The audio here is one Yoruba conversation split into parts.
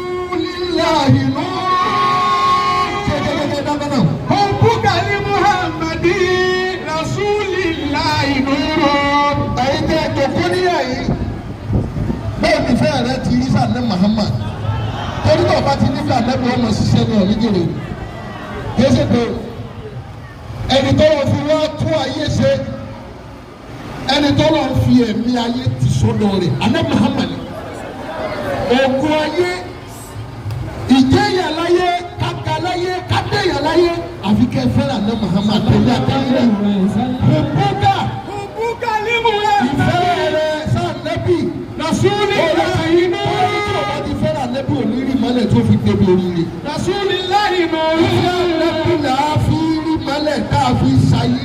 rasulillahi nuru hubbuka li muhammadi rasulillahi nuru. ẹ̀yin tẹ́ jòkó níyà yìí bẹ́ẹ̀ ni fẹ́ rẹ ti rí sànẹ́ Muhammad torí tó o bá ti nífẹ̀ẹ́ ànábì ọmọ ṣiṣẹ́ ní ọ̀nìjẹ́rẹ́ kéṣe pé ẹni tó lọ fi wá tún ayé ṣe ẹni tó lọ fi ẹ̀mí ayé ti sọ́dọ̀ rẹ̀ ànábì Muhammad ògùn ayé ìjẹyà láyé kàkà láyé kàdéyà láyé àfi kẹfẹ́ ànábì Muhammad tẹ̀lé àtẹ̀lé òbúkà límù rẹ̀ ìfẹ́ rẹ̀ sànẹ́bì rasulillahi nuru. ọba ti fẹ́ ànábì onírí mọ́lẹ̀ tó fi débi oríire. rasulillahi nuru. ìfẹ́ ànábì là á fi rí mọ́lẹ̀ tá a fi ṣayé.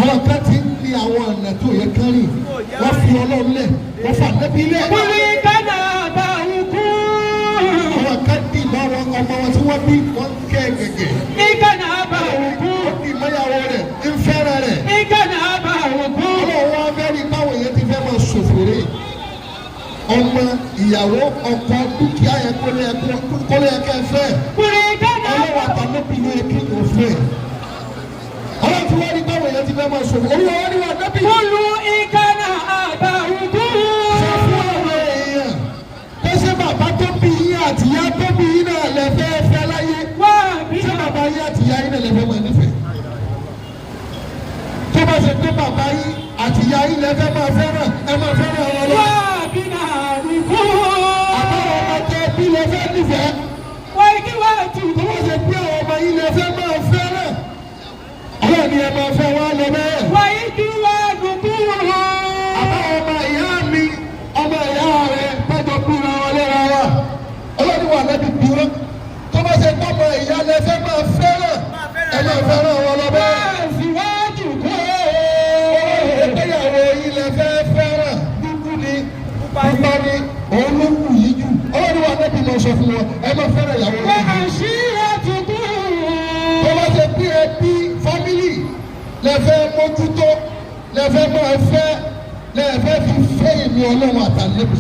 àwọn kan ti ń ní àwọn ọ̀nà tó yẹ kárì wọ́n fi Ọlọ́run lẹ̀ wọ́n fà nẹ́bí lẹ̀. wọ́n kánà bá òkú. àwọn kan dì mọ́ ọmọ wọn tí wọ́n bí wọ́n kẹ́ gẹ̀gẹ̀. ní kánà bá òkú. ó dì mọ́yàwó rẹ̀ ń fẹ́ràn rẹ̀. ní kánà bá òkú. Ọlọ́run wọn fẹ́ rí báwo yẹn ti fẹ́ máa ṣòfòrè. ọmọ ìyàwó ọkọ dúkìá yẹn kólé ẹkẹ fẹ́. Ọlọ́run àtàlẹ́bí ni ẹkẹ kò fẹ́. ọlọ́run tí wọ́n rí báwo yẹn ti fẹ́ máa ṣòfò. olúwa wọn ni wọn dábì. kúlù ìkànnà àbàrùkú. sọ fún àwọn èèyàn pé ṣé bàbá tó bí yín àti ìyá tó bí yín náà lè fẹ́ fẹ́ láyé. ṣé bàbá yín àti ìyá yín náà lè fẹ́ máa nífẹ̀ẹ́. tó bá ṣe pé bàbá yín àti ìyá yín lè fẹ́ máa fẹ́ràn ẹ máa fẹ́ràn ọ̀rọ̀ lọ. àbáwọn ọmọ tẹ bí lè fẹ́ nífẹ̀ẹ́. tó bá ṣe pé àwọn ọmọ yín lè fẹ́ máa fẹ́ràn. ọlọ́run ni ẹ máa fẹ́ wá lọ bẹ́ẹ̀. wáyé kí wá dùnkú wọn. àbá ọmọ ìyá mi ọmọ ìyá rẹ pẹ́jọ bíra wọn léra wa. ọlọ́run wà lẹ́bi dúró. tó bá ṣe tọ́mọ ìyá lẹ fẹ́ máa fẹ́ràn ẹ máa fẹ́ràn wọn lọ bẹ́ẹ̀. síwájú kó. ìgbéyàwó yìí lẹ fẹ́ fẹ́ràn dúdú ni pupa ni òun ló kù yìí jù. ọlọ́run wà lẹ́bi lọ sọ fún wọn ẹ máa fẹ́ràn ìyàwó yìí. wọ́n àṣírí àtúntò. tó bá ṣe bí ẹbí family lẹfẹ mójútó lẹfẹ máa fẹ́ lẹfẹ fi fẹ́ ìmí Ọlọ́run àtàlẹbù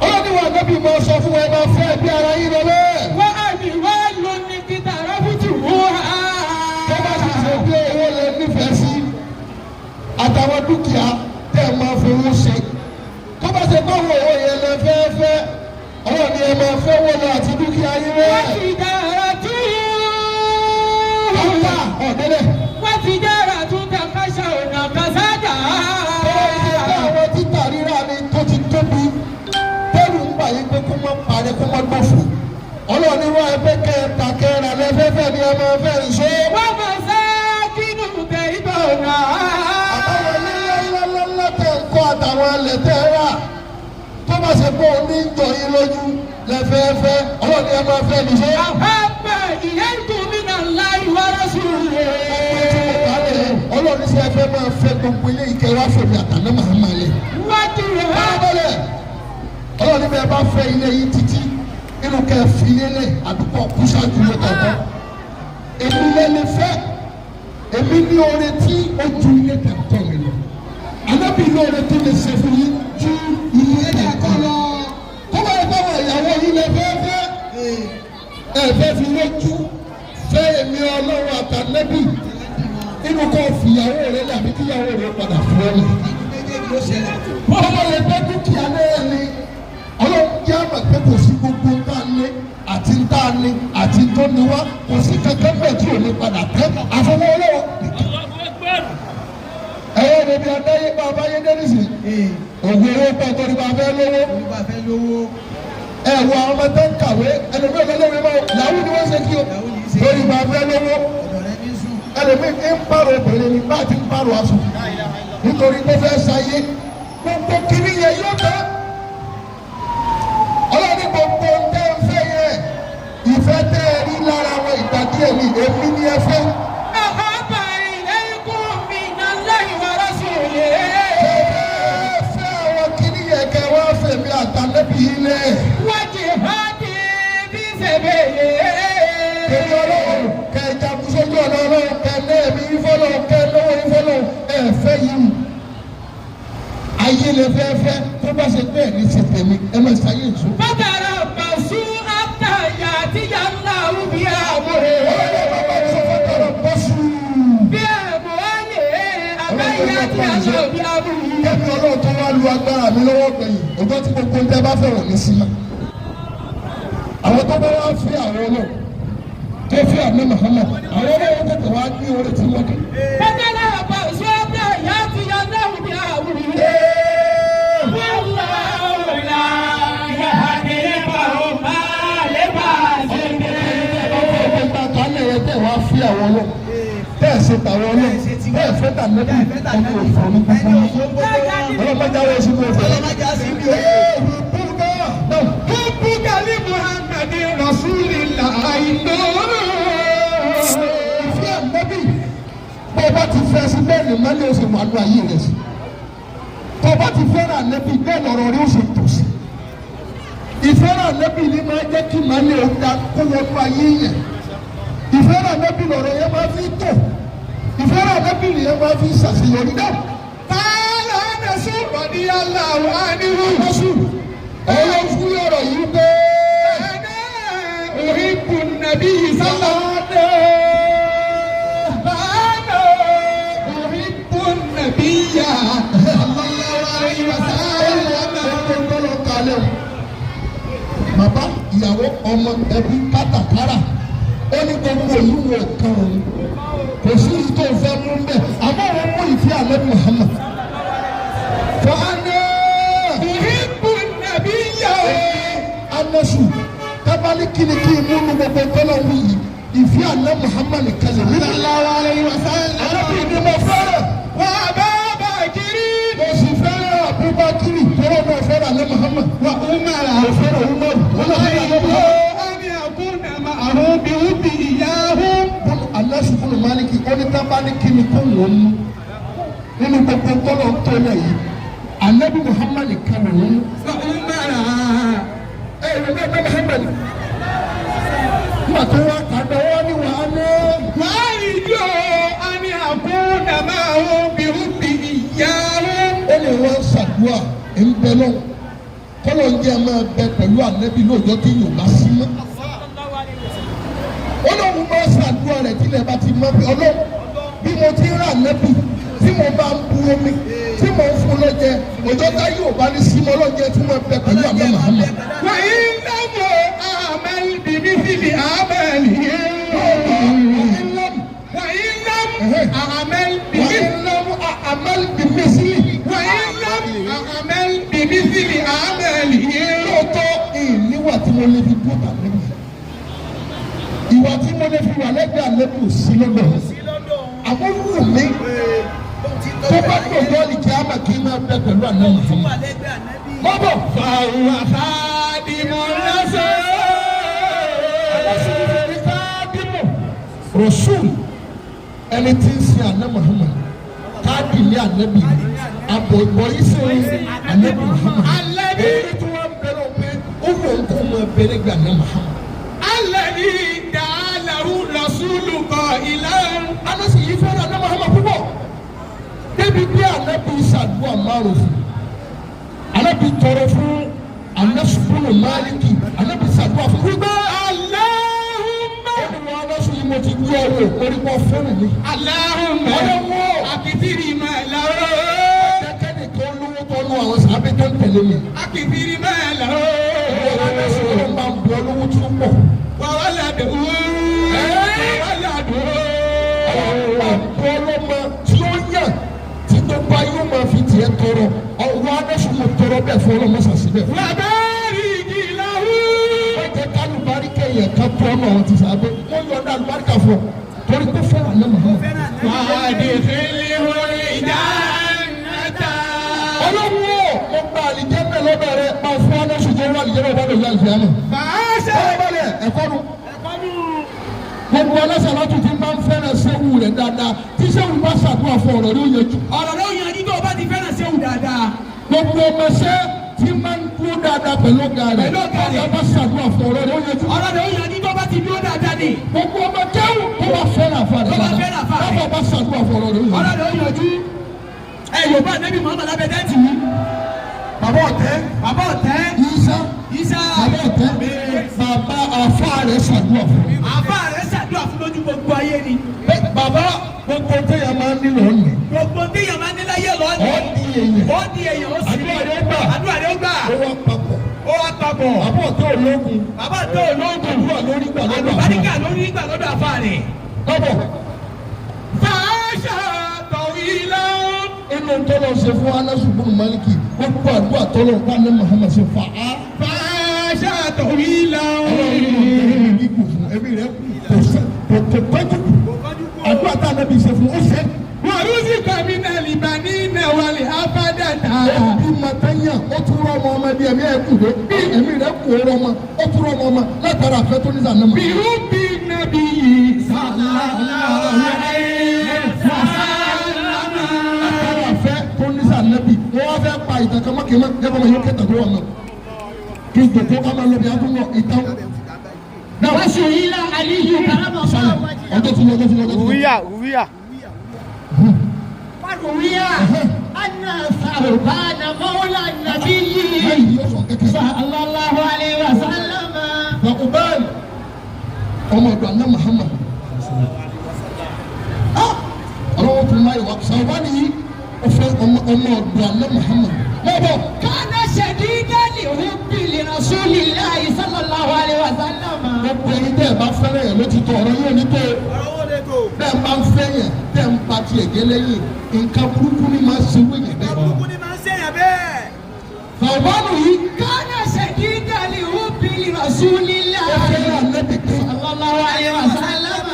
ọlọ́niwà nẹ́bí máa sọ fún ẹ máa fẹ́ bí ara yín lọ bẹ́ẹ̀. wọ́n á ní wá ló ní títà rẹ́fútù wọ́n á. tó bá sì ṣe pé owó lẹ nífẹ̀ẹ́ sí àtàwọn dúkìá tẹ̀ máa fowó ṣe tó bá ṣe báwo owó yẹn lẹ fẹ́ ọlọ́ni ẹ máa fẹ́ wọ́n lọ àti dúkìá yín rẹ̀. wọ́n ti dára tó ọ̀dẹ́lẹ̀. wọ́n ti dára tún ká káṣá ọ̀nà kàṣájà. àwọn títà rírà ni tó ti tóbi tẹ́lù ń bà yín pé kó má parẹ́ kó má gbófò. ọlọ́ọ̀ni wọ́n ẹgbẹ́ kẹta kẹrin alẹ́fẹ́fẹ́ ni ẹ máa fẹ́ ìṣó. wọ́n máa fẹ́ kínú kẹ́hìndọ̀ náà. àtàwọn ilé ńláńlá tẹ̀ ń kọ́ àtàwọn ilẹ̀ tẹ̀ wà tó bá ṣe pé òní ń jọ yín lójú lẹ́fẹ́ẹ́fẹ́ ọlọ́ọ̀ni ẹ máa fẹ́ ìṣó. àbá ìyẹn tó ọlọ́run ṣe ẹfẹ́ máa fẹ́ gbogbo ilé ike wá fèmí àtàná màmá lẹ̀. wájú rẹ̀ wá bọ́lẹ̀. ọlọ́run bẹ́ẹ̀ bá fẹ́ ilé yìí títí nínú kẹ́ fi lélẹ̀ àdúgbò kúṣájú ló tọ̀gbọ́. èmi lẹ́nu fẹ́ èmi ní oore tí ó ju ilé tẹ̀kọ́ mi lọ. alábì ní oore tó lè ṣe fún yín ju ilé tẹ̀kọ́ lọ. tó bá yẹ káwọn ìyàwó yìí lè fẹ́ fi lójú fẹ́ èmi ọlọ́run àtàlẹ́bì nínú kọ́ fìyàwó rẹ dàbí kíyàwó rẹ padà fún ọ ní. ọmọ yẹn bẹ dúkìá náà ni ọlọ́run jẹ́ àmọ̀ pé kò sí gbogbo ńta ní àti ńta ní àti tó ní wá kò sí kankan bẹ́ẹ̀ tí ò ní padà tẹ́ àfọwọ́ ọlọ́wọ́. ẹ̀yọ́ ni bí adáyé bá abáyé dẹ́rì sí ògùn owó pọ̀ torí bá fẹ́ lówó. ẹ wo àwọn ọmọ tó ń kàwé ẹlòmíì ọlọ́wọ́ máa yahoo ni wọ́n ṣe kí o lórí bá fẹ́ lówó. ẹlòmíì ń pààrọ̀ obìnrin ní bá ti ń pààrọ̀ aṣọ nítorí pé fẹ́ ṣayé gbogbo kiri yẹn yóò tán. ọlọ́ni gbogbo tẹ́ ń fẹ́ yẹn ìfẹ́ tẹ́ ẹ rí lára àwọn ìgbà díẹ̀ ní èmi ni ẹ fẹ́. àbá ilé-ikú mi náà lẹ́yìn wàrà sí òye. fẹ́ àwọn kiri yẹn kẹ́ wọ́n fẹ̀mí àtà ilẹ̀. wajihadi fi sabilihi. Kẹ̀kẹ́ ọlọ́run kẹ̀jà kùsọ́jú ọlọ́run kẹ̀lẹ́ mi ìfọ́lọ́ kẹ̀lẹ́ ìfọ́lọ́ ẹ̀fẹ́ yìí. Ayé lè fẹ́fẹ́ tó bá ṣe bẹ́ẹ̀ ní ṣe tèmi ẹ máa ṣayé ìṣó. Bàtàrà bàṣú àtàyà àtìyà ńlá òbí àmúre. Ọlọ́run bàbá sọ fọ́tọ̀rọ̀ bọ́sù. Bí àmọ́ ayé àbáyé àtìyà ńlá òbí àmúre. Kẹ́mi ọlọ́run tó wá lu agbára mi lọ́wọ́ gbẹ̀yìn ọjọ́ tí gbogbo ń tẹ́ bá fẹ́ràn mi sí ma. Àwọn tó bá wá fi àwọn ọlọ́run tó fi àná Muhammad àwọn ọlọ́run tètè wá ní orí tí wọ́n dé. Bàtàrà bàṣú àtàyà àtìyà ńlá òbí àmúre. Wá fi àwọn ọlọ́ bẹ́ẹ̀ ṣe tàwọn ọlọ́ bẹ́ẹ̀ fẹ́ tà lẹ́bí ọmọ òfò ní gbogbo ọlọ́mọdé àwọn oṣù tó fẹ́. Bùkà ní Muhammad Rasulillah ìnáwó. Ìfẹ́ ànábì bó bá ti fẹ́ sí bẹ́ẹ̀ ni mẹ́lẹ́ oṣù wà lọ ayé rẹ̀ sí. Tó bá ti fẹ́ràn ànábì bẹ́ẹ̀ lọ́rọ̀ rí oṣù tó sí. Ìfẹ́ràn ànábì ni máa jẹ́ kí mẹ́lẹ́ o da kó wọnú ayé yẹn. Ìfẹ́ràn ànábì lọ̀rọ̀ yẹn máa fi tò. Ìfẹ́ràn ànábì yẹn máa fi ṣàṣeyọrí náà. Tààlà ẹ̀sùn ìpàdé aláwọ̀ àníwò. Ọlọ́run fún yọ̀rọ̀ yìí pé òhìnkù nàbí sálà. Bàánà òhìnkù nàbí yà. Bàbá ìyàwó ọmọ ẹbí kátàkárà ó ní gbogbo òyìn wọ̀ kan òun kò sí ìtò ìfẹ́ mú bẹ́ẹ̀ àmọ́ òun mú ìfẹ́ àlẹ́ Muhammad. Fọ́nà òhìnkù nàbí yà. Anásù tábàlì kíni kí imú nu gbogbo tọ́lọ̀ wí yìí ìfẹ́ àlẹ́ Muhammad kẹlẹ̀ mi. Alábìyí ni mo fẹ́ràn. Wà á bá bàkírí. Mo sì fẹ́ràn Abubakar tọ́lọ̀ náà fẹ́ràn àlẹ́ Muhammad. Wà Umar. Mo fẹ́ràn Umar. Wọ́n lọ fẹ́ràn àlẹ́ Muhammad. Àwọn bí ó bí ìyá ọ̀hún. Anásù fún Maliki ó ní tábàlì kíni kó wọ́n mú nínú gbogbo tọ́lọ̀ ń tọ́lẹ̀ yìí Ànábì Muhammad kan òun. Umara. Ànábì Muhammad nígbà tó wá kàdé wọ́n ní wàá ní. Wàá ìjọ àní àkúndà máa ń bí ó bí ìyá ọ̀hún. Ó lè wọ́n ṣàdúrà ń bẹ náà kọ́lọ̀ ń jẹ́ máa bẹ pẹ̀lú Ànábì lóòjọ́ tí yóò bá sí mọ́. Ọlọ́run máa ṣàdúrà rẹ̀ tí ilẹ̀ bá ti mọ́ bí Ọlọ́run bí mo ti rà Ànábì tí mo bá ń bu omi tí mo ń fún lọ́jẹ òjò tá yóò bá ní sí mọ́ lọ́jẹ tí mo bẹ pẹ̀lú àná Muhammad. Wàyí lọ́mọ àmàlì bìbí bìbí àmàlì. Wàyí lọ́mọ àmàlì bìbí. Àmàlì bìbí sílì. Wàyí lọ́mọ àmàlì bìbí bìbí àmàlì. Lóòótọ́ ìníwà tí mo lè fi dúró tàbí ìwà tí mo lè fi wà lẹ́gbẹ̀ẹ́ àlébù sí lọ́dọ̀ àwọn wù mí tó bá gbogbo ní kí á mà kí n máa bẹ pẹ̀lú àná Muhammad. Bọ́bọ̀ Fàwọn àfáàdìmọ̀ lọ́sẹ̀. alásìkò káàdìmọ̀ Rasul ẹni tí ń sin àná Muhammad káàdì ní ànábì àbọ̀ ìbọ̀ yìí sí ànábì Muhammad. Alẹ́bí. Èyí tí wọ́n bẹ̀rẹ̀ pé ó wù ń kó máa bẹ̀rẹ̀ gbà àná Muhammad. Alẹ́bí dàálàrú lọ́sùlù kọ ìlànà. Anasi yìí fẹ́ràn àná Muhammad púpọ̀ débi bí ànábì ṣàdúrà márùn fún ànábì tọrọ fún anasukunu Maliki ànábì ṣàdúrà fún gbígbé Allahumma. ẹnu anasu yìí mo ti gbé ọwọ́ orí kọ fẹ́ràn mi. Allahumma. Ọlọ́wọ́ Akitiri máa lọ́wọ́. akẹ́kẹ́ kan lówó tó lu àwọn sábẹ́ tó ń tẹ̀lé mi. Akitiri máa lọ́wọ́. Anasu yìí máa ń bọ olówó tó pọ̀. Wàá ládùn. Wàá ládùn. Àbọ̀ ọlọ́mọ tí ó yàn tí gbogbo ayé ó máa fi tiẹ̀ tọrọ ọwọ́ anasu mo tọrọ bẹ́ẹ̀ fún ọlọ́mọ sàṣìbẹ̀. Wàbẹ́rì ìjìláwó. Wọ́n jẹ́ kálùbáríkà yẹn ká tó ọmọ àwọn ti sábẹ́. Wọ́n yọ ọdọ àlùbáríkà fún ọ torí pé fẹ́ràn àná Muhammad. Wàá di fílí wọlé ìdánáta. Ọlọ́wọ́ mo gba àlìjẹ́nà lọ́dọ̀ rẹ̀ máa fún anasu tó wà àlìjẹ́nà ọba lòlá ìfìyàmọ̀. Fàáṣẹ. Ọlọ́balẹ̀ ẹ̀kọ́ nu. Gbogbo ọlọ́sàlátù ti máa ń fẹ́ràn sẹ́wù rẹ̀ dáadáa tí sẹ́wù bá ṣàdúrà fún ọ̀rọ̀ yóò yanjú. Ọ̀rọ̀ ló yanjú tó o bá ti fẹ́ràn sẹ́wù dáadáa. Gbogbo ọmọọṣẹ́ tí máa ń dúró dáadáa pẹ̀lú ọ̀gá rẹ̀. ọ̀gá bá ṣàdúrà fún ọ̀rọ̀ rẹ̀ ó yanjú. ọ̀rọ̀ rẹ̀ ó yanjú tó bá ti dúró dáadáa ni. gbogbo ọmọ kẹ́wù tó bá fẹ́ràn àfa rẹ̀. ọ̀gá bá ṣàdúrà fún ọ̀rọ̀ rẹ̀ ó yanjú. ọ̀rọ̀ rẹ̀ ó yanjú. ẹ yorùbá nẹ́bí Muhammad abẹ́dẹ́ tì í. bàbá ọ̀tẹ́. Isa. bàbá ọ̀tẹ́. bàbá àfa rẹ̀ ṣàdúrà fún. àfa rẹ̀ ṣàdúrà fún lójú gbogbo ayé ni. bàbá gbogbo téèyàn máa ń nílò ọ̀nì. gbogbo téèyàn máa ń nílò ayé lọ́ọ̀nì. ó di èèyàn ó sì rí. àdúrà rẹ̀ ó gbà. ó wá papọ̀. bàbá ọ̀tẹ́ ológun. àdúrà lórí gbà lọ́dọ̀ àfa rẹ̀. bàbá. fàáṣà tọ̀wílá. inú tọ́lọ̀ ṣe fún Anas ibn Maliki gbogbo àdúrà tọ́lọ̀ bá ní Muhammad ṣe fà á. fàáṣà tọ̀wílá. ẹbí rẹ kò tọ́jú àdúrà tá a nàbí ṣe fún ó ṣe. wàrúsì kàmínà lìbàní nàwálì abádàtà. ẹbí matanya ó tún rọ ọmọ ẹbí ẹ̀mí ẹ̀ kù dé bí ẹ̀mí rẹ kù ó rọ ọmọ ó tún rọ ọmọ látara àfẹ́ tó ní sànà mọ́. bírú bí nàbí yìí sàlámà. látara àfẹ́ tó ní sànà bí wọ́n wá fẹ́ pa ìtàn kan mọ́kìmọ́ gẹ́gẹ́ bá yóò kẹ́tà tó wà náà kí n tètè ká máa lọ bí adúlọ ìtàn. وسئل علي كرم الله وجهه روية وروي أن ثعبان مولى النبي صلى الله عليه وسلم. ثعبان ọmọ ọ̀dọ̀ àná Muhammad ọlọ́wọ́ tó máa yẹ wá Tha'ban yìí ó fẹ́ ọmọ ọ̀dọ̀ àná Muhammad lọ́bọ̀. كان شديدا لحب لرسول الله صلى الله عليه وسلم. gbogbo ẹni tẹ́ ẹ bá fẹ́rẹ̀ yẹn ló ti tọ̀ ọ̀rọ̀ yóò ní tó. bẹ́ẹ̀ máa ń fẹ́ yẹn tẹ́ ń pa tiẹ̀ gé lẹ́yìn nǹkan burúkú ni máa ń ṣe wé yẹn bẹ́ẹ̀. Tha'ban yìí. كان شديدا لحب لرسول الله صلى الله عليه وسلم.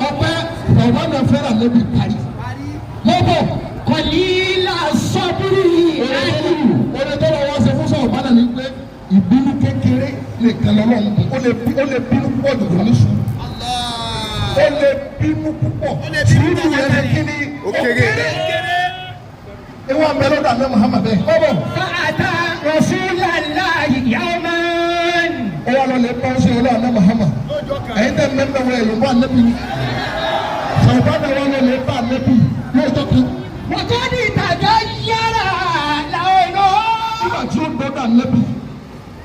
ọpẹ́ Tha'ban náà fẹ́ràn Ànábì parí. lọ́bọ̀. قليل الصبر. orí tó lọ wá ṣe fún Tha'ban ní pé ìbínú kékeré nìkan lọ́lọ́run ó lè bínú púpọ̀ jù ní sùn. ó lè bínú púpọ̀ sùúrù yẹn ní kíní ó kéré. ìwọ àmì ẹlọ́dà ní Muhammad bẹ́ẹ̀. فأتى رسول الله يوما. ó wà lọ lè bá ń ṣe ọlọ́run ní Muhammad. ẹ̀yin tẹ́ mẹ́mẹ́ wọ ẹ̀yọ́ bá Ànábì. Tha'ban náà wà lọ lè bá Ànábì lóòótọ́ kan. وقد تغير لونه. nígbà tí ó gbọ́dọ̀ Ànábì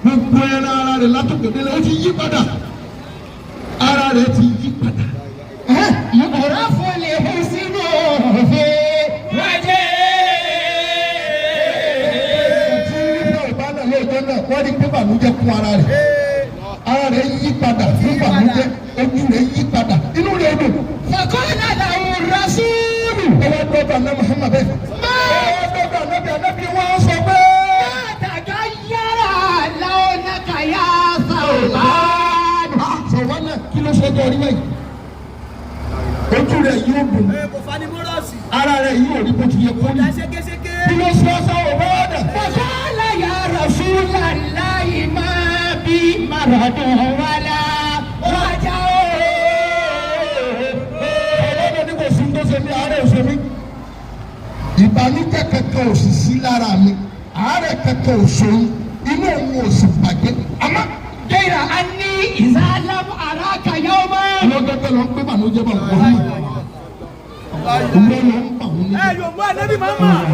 gbogbo ẹran ara rẹ̀ látòkèdélé ó ti yí padà ara rẹ̀ ti yí padà. يعرف لحسنه في وجهه. ìbánà lóòótọ́ náà wọ́n rí pé bànújẹ́ kún ara rẹ̀ yí padà fún bànújẹ́ ojú rẹ̀ yí padà inú rẹ̀ dùn. فقال له الرسول. ọwọ́ dọ́gba ní Muhammad bẹ́ẹ̀. ọwọ́ dọ́gba Ànábì wọ́n sọ pé. تغير لونك يا ثعبان. Tha'ban náà kí ló ṣe jọ orí wẹ̀yìn. ojú rẹ̀ yóò dùn. ara rẹ̀ yóò rí bó ti yẹ kó rí. kí ló ṣe ọsàn ọ̀bọ̀ ọ̀dà. فقال يا رسول الله ما بي مرض ولا وجع. ọlọ́dọ̀ ní kò sí tó ṣe ní àárẹ̀ òṣè mi. ìbànújẹ́ kankan ò sì sí lára mi àárẹ̀ kankan ò ṣòro inú òun ò sì bàjẹ́. àmọ́ غير أني إذا لم أراك يوما. ọlọ́dọ̀ lọ ń pé bànújẹ́ bá wọ́n mọ̀. ìwé ló ń bà wọ́n níjẹ́. yóò mú Ànábì Muhammad.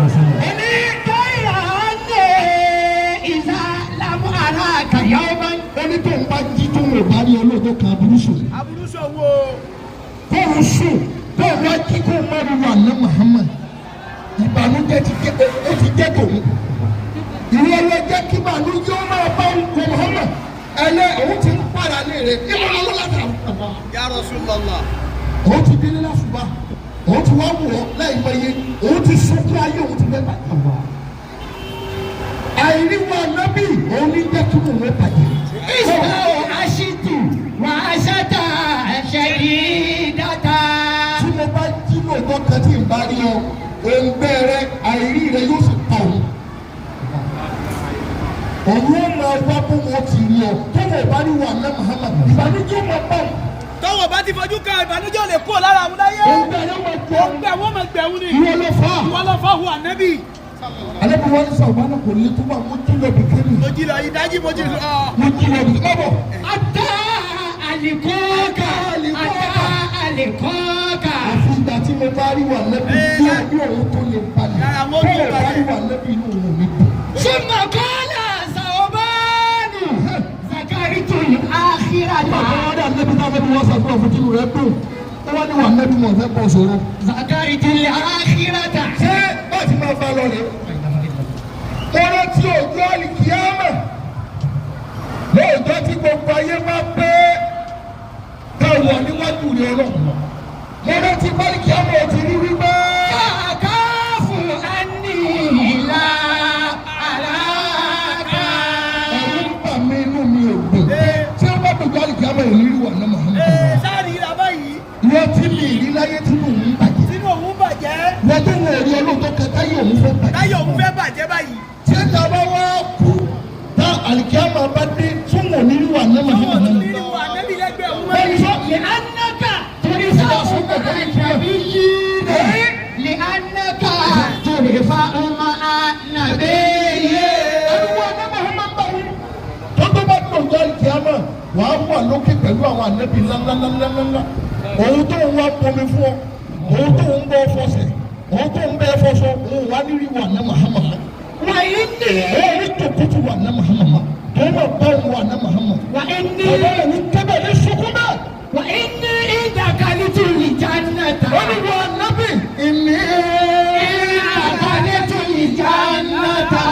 إني غير أني إذا لم أراك يوما. ẹni tó ń bá jí tó ń rò bá rí ọlọ́dọ̀ kan aburú sùn. aburú sọ̀wọ́. kó o sùn kó o wá jí kó o má rí wà ní Muhammad. ìbànújẹ́ ti jẹ́ tòun. ìwé ló jẹ́ kí ìbànújẹ́ ó máa bá òun Muhammad. òun ti ń para ní rẹ̀ ìmọ̀ lọ́wọ́ láti àwọn. Ya Rasulullah. òun ti délé lásùbà òun ti wá wù ọ́ lẹ́yìn wáyé òun ti sunkún ayé òun ti fẹ́ bàjẹ́. àìríwá Ànábì òun ní jẹ́ kí òun bàjẹ́. إسمه أشد وأشد شديدة. tí mo bá jí lóòótọ́ kan tí n bá rí ọ òǹgbẹ rẹ àìrí rẹ yóò sì pa òun. òun ó máa wá bó wọn ti rí ọ tó wọn bá rí wà ní Muhammad ìbànújẹ́ máa bá wọn. tọ́wọ́ bá ti fojú kan ìbànújẹ́ ò lè kó lára àwọn láyé. òǹgbẹ yóò máa jẹ ó ń gbẹ wọ́n máa gbẹ̀wò ni. ìwọ ló fà á. ìwọ ló fà á hu Ànábì. alẹ́ bí wọ́n ní Tha'ban kò lè tó wà mú túnbọ̀ bìkẹ́rì. jí lọ ìdájí mo jí lọ. mo jí lọ bí ọbọ. ata alikọ́ọ̀kà ata alikọ́ọ̀kà. àfi ìgbà tí mo bá rí wà lẹ́bi tí ojú òun tó lè balẹ̀ Àwọn tó ojú lè bá rí wà lẹ́bi inú òun mi dùn. súnmọ́ kọ́lá sàwọ́bánù zakaritu àkíràtà. wọ́n dà lẹ́bi náà fẹ́ bí wọ́n sàgbọ́ fún tìlú rẹ̀ dùn ó wá ní wà lẹ́bi mọ̀ fẹ́ bọ̀ sọ̀rọ̀. zakaritu àkíràtà. ṣé bá ti máa bá lọ rẹ̀ mo rántí ojú àlìkíyàmà lóòótọ́ tí gbogbo ayé máa pé káwọn níwájú rẹ̀ ọlọ́run mo rántí àlìkíyàmà ò ti rí wípé. kàkáfù àníìlà àlàkà. ẹ̀rù ń bà mí inú mi ò gbè tí wọ́n bá dùn àlìkíyàmà ò ní rí wà náà Muhammad. sáàrì ìlàbá yìí. wọ́n ti lè rí láyé tí mò ń bàjẹ́. sínú òun bàjẹ́. wọ́n tó wọ̀ rí olóòótọ́ kẹta yóò mú fẹ́ bàjẹ́. táyọ̀ òun fẹ́ bàjẹ́ báyìí. tí ẹ̀ka bá wá kú tá àlìkíyàmà bá dé tún wọ̀ ní rí wà náà Muhammad. nínú ànábì lẹ́gbẹ̀ẹ́ òun bẹ́ẹ̀ni mẹ́rin. sọ لأنك ترفع مع النبيين لأنك ترفع مع النبيين. tó bá tó ọjọ́ ìkíyàmà wàá wà lókè pẹ̀lú àwọn ànábì ńláńláńláńlá òun tó ń wá pọnmi fún ọ òun tó ń bọ́ fọsẹ̀ òun tó ń bẹ́ fọṣọ òun wà nírí wà ní Muhammad. وإني òun ní tòkútù wà ní Muhammad òun náà bá òun wà ní Muhammad. وإني ọ̀dọ́ rẹ̀ ní kẹ́bẹ̀ ní sukú náà. وإني إذا كلت الجنة ó ní wọ ànábì ìní. إذا كلت الجنة.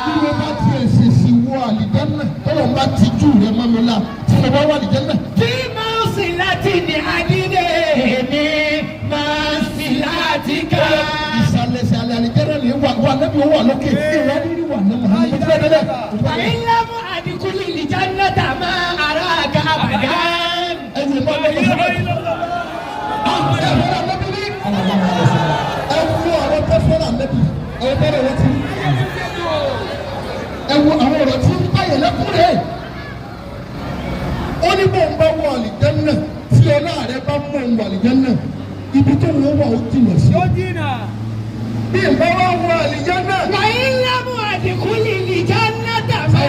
bí wọ́n bá tiẹ̀ ṣèṣì wọ àlìjẹ́nà tọ́lọ̀ bá ti jù rẹ̀ mọ́ mi la tí mo bá wà àlìjẹ́nà. في موصلة عديدة موصلاتك. ìsàlẹ̀ àlìjẹ́nà ni wà nábì ó wà lókè ìwà nírí wà ní Muhammad. وإن لم أدخل الجنة ما أراك أبدا. ẹ̀yin bá wọlé sọ́dọ̀. ẹ̀fọ́n àlẹ́bí ní. ẹ̀wù àwọn tó fẹ́ràn àlẹ́bí ẹ̀wù bẹ́rẹ̀ wọ́n ti. ẹ̀wù àwọn ọ̀rọ̀ tí ń báyìí lẹ́kùnrin. ó ní bóun bá wọ àlìjẹ́nà tí ọlá rẹ̀ bá mú òun wọ àlìjẹ́nà ibi tó wọ́n wà ó jìnà sí. ó dínà. bí n bá wà wọ àlìjẹ́nà. وإن لم أدخل الجنة ما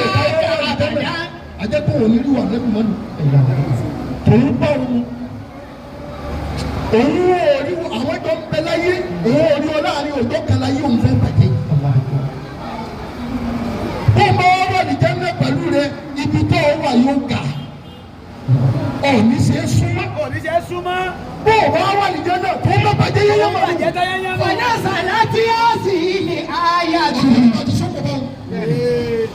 أراك أبدا. ajẹ́kọ̀ òní rí wà lẹ́nu mọ́nu. tòun bá wọn òun ò rí àwọn ẹjọ́ ń bẹ láyé òun ò rí wọn láàrin òjò kan láyé òun fẹ́ bàjẹ́. bó o bá wà ní jẹ́nẹ́ pẹ̀lú rẹ ibi tó o wà yóò ga òní ṣe é súnmọ́. òní ṣe é súnmọ́. bó o bá wà ní jẹ́nẹ́ tó o bá bàjẹ́ yẹ́yẹ́ mọ́. bàjẹ́ tó yẹ́yẹ́ mọ́. ونزلت هذه الآية.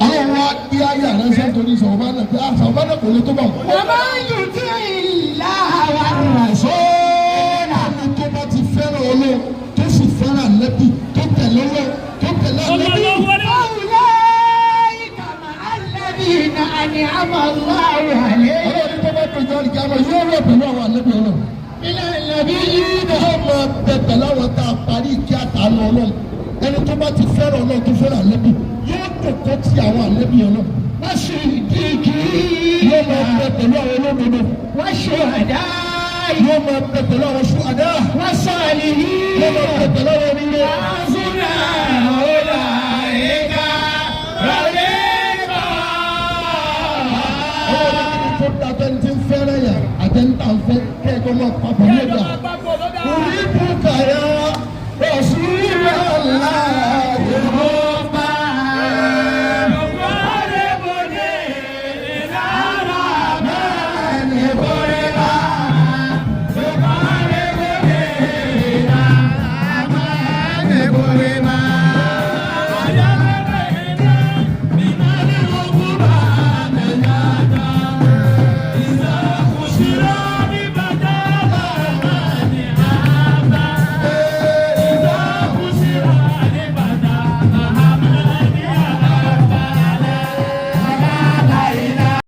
àwọn wa gbé ayé àránṣẹ́ torí sọ̀rọ̀ náà pé àṣàwọ̀ náà kò lè tó bá wọn. ومن يطع الله والرسول. ẹni tó bá ti fẹ́ràn Ọlọ́run tó sì fẹ́ràn Ànábì tó tẹ̀lé Ọlọ́run tó tẹ̀lé Ànábì. فأولئك مع الذين أنعم الله عليهم Ọlọ́run tó bá tẹ̀lé ọ̀rọ̀ ìjàmbá yóò rẹ̀ pẹ̀lú àwọn Ànábì Ọlọ́run. من النبيين. yóò máa bẹ pẹ̀lú àwọn tá a parí kí a tà lọ Ọlọ́run. ẹni tó bá ti fẹ́ràn Ọlọ́run tó fẹ́ràn Ànábì yóò tòkó ti àwọn Ànábì Ọlọ́run. والصديقين. yóò máa bẹ pẹ̀lú àwọn olódodo. والشهداء. yóò máa bẹ pẹ̀lú àwọn ṣùhàdá. والصالحين. yóò máa bẹ pẹ̀lú àwọn onílé. وحسن أولئك رفيقا. Ọlọ́run ní kí ni tó da tẹ́ni tí ń fẹ́ràn yà àtẹ̀ntà ń fẹ́ kẹ́ẹ̀kọ́ máa papọ̀ ní ẹ̀dá